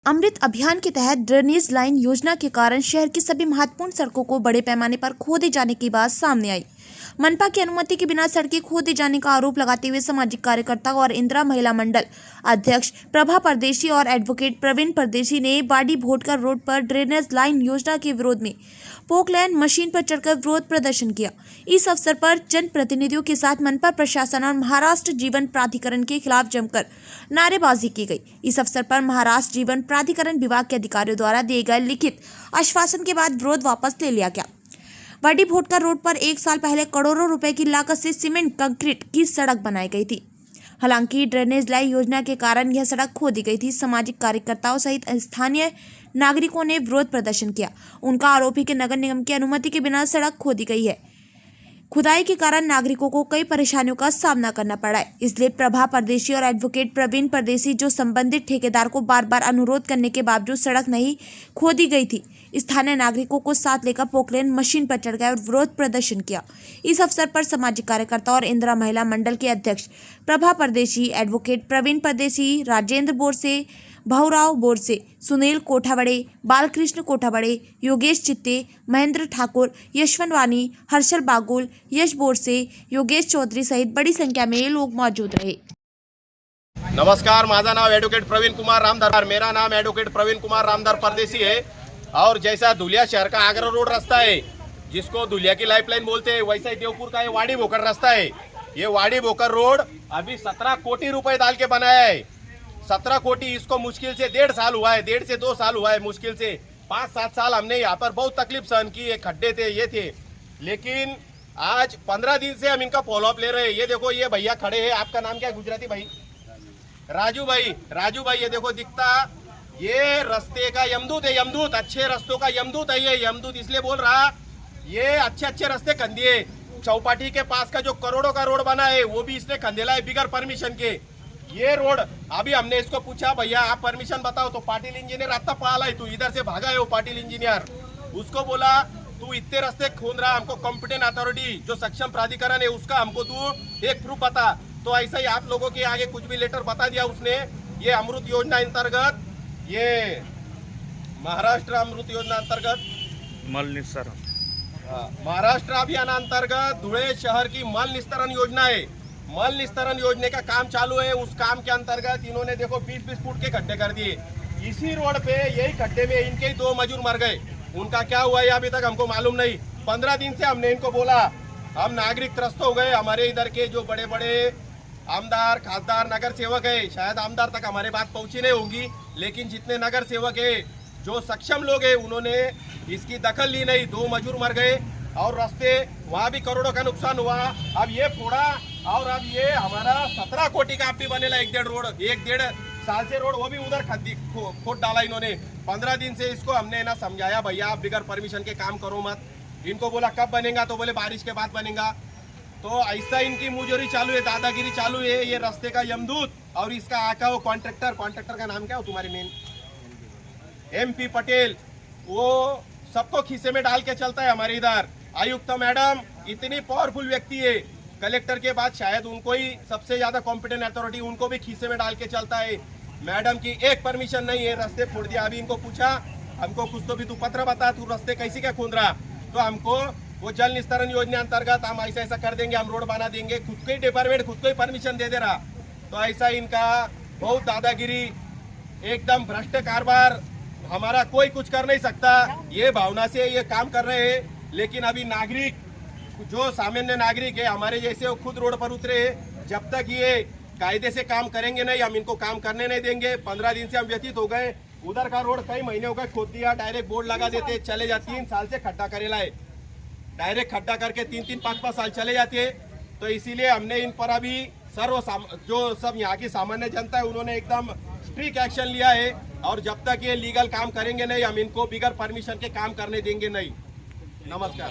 अमृत अभियान के तहत ड्रेनेज लाइन योजना के कारण शहर की सभी महत्वपूर्ण सड़कों को बड़े पैमाने पर खोदे जाने की बात सामने आई। मनपा की अनुमति के बिना सड़कें खोदे जाने का आरोप लगाते हुए सामाजिक कार्यकर्ता और इंदिरा महिला मंडल अध्यक्ष प्रभा परदेशी और एडवोकेट प्रवीण परदेशी ने बाडी भोटकर रोड पर ड्रेनेज लाइन योजना के विरोध में पोकलैंड मशीन पर चढ़कर विरोध प्रदर्शन किया। इस अवसर पर जनप्रतिनिधियों के साथ मनपा प्रशासन और महाराष्ट्र जीवन प्राधिकरण के खिलाफ जमकर नारेबाजी की गई। इस अवसर पर महाराष्ट्र जीवन प्राधिकरण विभाग के अधिकारियों द्वारा दिए गए लिखित आश्वासन के बाद विरोध वापस ले लिया गया। बाडी भोटकर रोड पर 1 साल पहले करोड़ों रुपए की लागत से सीमेंट कंक्रीट की सड़क बनाई गई थी। हालांकि ड्रेनेज लाइन योजना के कारण यह सड़क खोदी गई थी। सामाजिक कार्यकर्ताओं सहित स्थानीय नागरिकों ने विरोध प्रदर्शन किया। उनका आरोप है कि नगर निगम की अनुमति के बिना सड़क खोदी गई है। खुदाई के कारण नागरिकों को कई परेशानियों का सामना करना पड़ा है। इसलिए प्रभा परदेशी और एडवोकेट प्रवीण परदेशी जो संबंधित ठेकेदार को बार बार अनुरोध करने के बावजूद सड़क नहीं खोदी गई थी, स्थानीय नागरिकों को साथ लेकर पोकलैंड मशीन पर चढ़ गए और विरोध प्रदर्शन किया। इस अवसर पर सामाजिक कार्यकर्ता और इंदिरा महिला मंडल के अध्यक्ष प्रभा परदेशी, एडवोकेट प्रवीण परदेशी, राजेंद्र बोरसे, भाऊराव बोरसे, सुनील कोठाबड़े, बालकृष्ण कोठाबड़े, योगेश चित्ते, महेंद्र ठाकुर, यशवंत वानी, हर्षल बागुल, यश बोरसे, योगेश चौधरी सहित बड़ी संख्या में लोग मौजूद रहे। नमस्कार, माझा नाम एडवोकेट प्रवीण कुमार रामदार, मेरा नाम एडवोकेट प्रवीण कुमार रामदार परदेसी है। और जैसा धुलिया शहर का आगरा रोड रास्ता है, जिसको धुलिया की लाइफलाइन बोलते हैं, वैसा ही देवपुर का ये वाड़ी भोकर रास्ता है। ये वाड़ी भोकर रोड अभी 17 कोटी रुपए डाल के बनाया है। 17 कोटी, इसको मुश्किल से 1.5 साल हुआ है, 1.5 से 2 साल हुआ है। मुश्किल से 5-7 साल हमने यहाँ पर बहुत तकलीफ सहन की। ये खड्डे थे, ये थे, लेकिन आज 15 दिन से हम इनका फॉलोअप ले रहे हैं। ये देखो, ये भैया खड़े हैं। आपका नाम क्या है गुजराती भाई? राजू भाई। राजू भाई, ये देखो दिखता, ये रास्ते का यमदूत है। यमदूत, अच्छे रास्तों का यमदूत है। ये यमदूत इसलिए बोल रहा, ये अच्छे रास्ते खंदिए। चौपाटी के पास का जो करोड़ों का रोड बना है, वो भी इसने खंदेला है बिगर परमिशन के। ये रोड अभी हमने इसको पूछा, भैया आप परमिशन बताओ, तो पाटिल इंजीनियर आता पाला है, तू इधर से भागा है। वो पाटिल इंजीनियर उसको बोला, तू इतने रास्ते खोद रहा, हमको कॉम्पिटेंट अथॉरिटी जो सक्षम प्राधिकरण है उसका हमको तू एक प्रूफ बता। तो ऐसा ही आप लोगों के आगे कुछ भी लेटर बता दिया उसने। ये अमृत योजना अंतर्गत, ये महाराष्ट्र अमृत योजना अंतर्गत मल निस्तारण, महाराष्ट्र अभियान अंतर्गत धुळे शहर की मल निस्तारण योजना है। मल निस्तारण योजना का काम चालू है। उस काम के अंतर्गत इन्होंने देखो 20-20 फुट के खड्डे कर दिए। इसी रोड पे, यही खड्डे में इनके ही 2 मजदूर मर गए। उनका क्या हुआ है अभी तक हमको मालूम नहीं। 15 दिन से हमने इनको बोला, हम नागरिक त्रस्त हो गए। हमारे इधर के जो बड़े बड़े आमदार, खासदार, नगर सेवक है, शायद आमदार तक हमारे बात पहुंची नहीं होंगी, लेकिन जितने नगर सेवक है, जो सक्षम लोग है, उन्होंने इसकी दखल ली नहीं। 2 मजदूर मर गए और रास्ते वहाँ भी करोड़ों का नुकसान हुआ। अब ये फोड़ा, और अब ये हमारा 17 कोटी का भी बनेला 1.5 रोड, 1.5 साल से रोड, वो भी उधर खोद डाला इन्होंने। 15 दिन से इसको हमने ना समझाया, भैया आप बिगर परमिशन के काम करो मत। इनको बोला कब बनेगा, तो बोले बारिश के बाद बनेगा। तो ऐसा इनकी मुजोरी चालू है, दादागिरी चालू है। ये रास्ते का यमदूत और इसका आका वो कॉन्ट्रैक्टर का नाम क्या हो तुम्हारे मेन? MP पटेल, वो सबको खीसे में डाल के चलता है हमारे इधर। आयुक्त मैडम इतनी पावरफुल व्यक्ति है, कलेक्टर के बाद शायद उनको ही सबसे ज्यादा कॉम्पिटेंट अथॉरिटी, उनको भी खीसे में डाल के चलता है। मैडम की एक परमिशन नहीं है, रास्ते फोड़ दिया। अभी इनको पूछा, हमको कुछ तो भी तू पत्र बता, तू रास्ते कैसे क्या खोद रहा? तो हमको वो जल निस्तारण योजना अंतर्गत हम ऐसा कर देंगे, हम रोड बना देंगे। खुद को ही डिपार्टमेंट खुद को ही परमिशन दे रहा। तो ऐसा इनका बहुत दादागिरी, एकदम भ्रष्ट कारभार, हमारा कोई कुछ कर नहीं सकता। ये भावना से ये काम कर रहे हैं। लेकिन अभी नागरिक, जो सामान्य नागरिक है हमारे जैसे, वो खुद रोड पर उतरे हैं। जब तक ये कायदे से काम करेंगे नहीं, हम इनको काम करने नहीं देंगे। 15 दिन से हम व्यतीत हो गए। उधर का रोड कई महीने हो गए खोद दिया, डायरेक्ट बोर्ड लगा देते, चले जाते। 3 साल से खड्डा करेला है, डायरेक्ट खड्डा करके 3-3, 5-5 साल चले जाते हैं। तो इसीलिए हमने इन पर अभी जो सब यहाँ की सामान्य जनता है, उन्होंने एकदम स्ट्रिक्ट एक्शन लिया है। और जब तक ये लीगल काम करेंगे नहीं, हम इनको बिगर परमिशन के काम करने देंगे नहीं। नमस्कार।